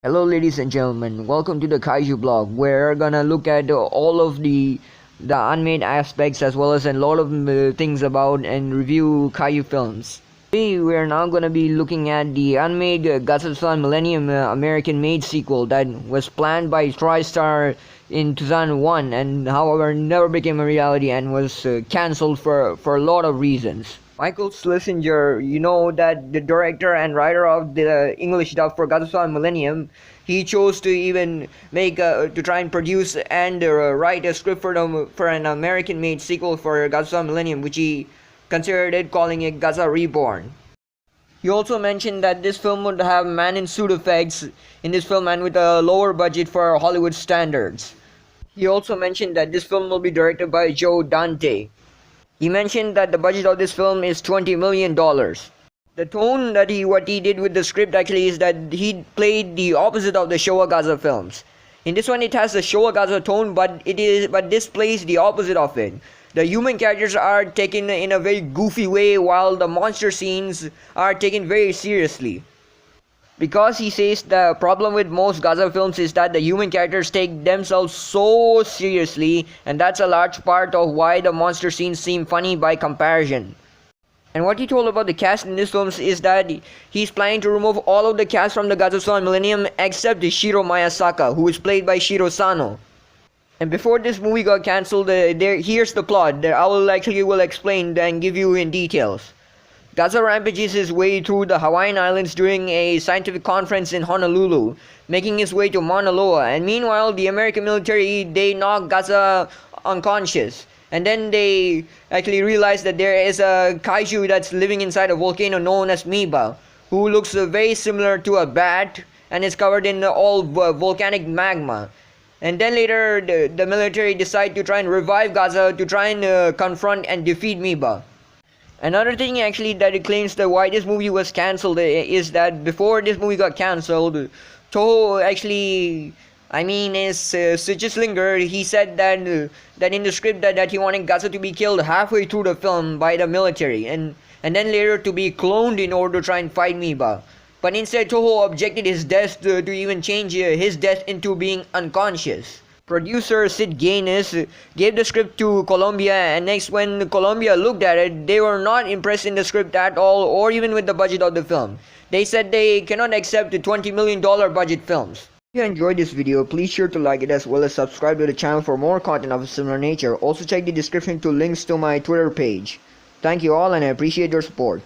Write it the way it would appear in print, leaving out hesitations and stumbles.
Hello ladies and gentlemen, welcome to the Kaiju Blog, where we're gonna look at all of the unmade aspects as well as a lot of things about and review Kaiju films. Today we're now gonna be looking at the unmade Godzilla Millennium American made sequel that was planned by TriStar in 2001 and however never became a reality and was cancelled for a lot of reasons. Michael Schlesinger, you know that the director and writer of the English dub for Godzilla Millennium, he chose to even make to try and produce and write a script for an American-made sequel for Godzilla Millennium, which he considered it, calling it Godzilla Reborn. He also mentioned that this film would have man-in-suit effects in this film and with a lower budget for Hollywood standards. He also mentioned that this film will be directed by Joe Dante. He mentioned that the budget of this film is $20 million. The tone that what he did with the script actually is that he played the opposite of the Showa Godzilla films. In this one it has the Showa Godzilla tone, but this plays the opposite of it. The human characters are taken in a very goofy way while the monster scenes are taken very seriously. Because he says the problem with most Godzilla films is that the human characters take themselves so seriously, and that's a large part of why the monster scenes seem funny by comparison. And what he told about the cast in this film is that he's planning to remove all of the cast from the Godzilla Millennium except Shiro Miyasaka, who is played by Shiro Sano. And before this movie got cancelled, here's the plot. I will explain and give you in details. Godzilla rampages his way through the Hawaiian Islands during a scientific conference in Honolulu, making his way to Mauna Loa. And meanwhile, the American military, they knock Godzilla unconscious. And then they actually realize that there is a kaiju that's living inside a volcano known as Miba, who looks very similar to a bat and is covered in all volcanic magma. And then later, the military decide to try and revive Godzilla to try and confront and defeat Miba. Another thing actually that it claims that why this movie was cancelled is that before this movie got cancelled, Toho actually, Schlesinger, he said that in the script that he wanted Godzilla to be killed halfway through the film by the military and then later to be cloned in order to try and fight Miba. But instead Toho objected his death to even change his death into being unconscious. Producer Sid Gaines gave the script to Columbia, and next when Columbia looked at it, they were not impressed in the script at all or even with the budget of the film. They said they cannot accept the $20 million budget films. If you enjoyed this video, please sure to like it as well as subscribe to the channel for more content of a similar nature. Also check the description to links to my Twitter page. Thank you all and I appreciate your support.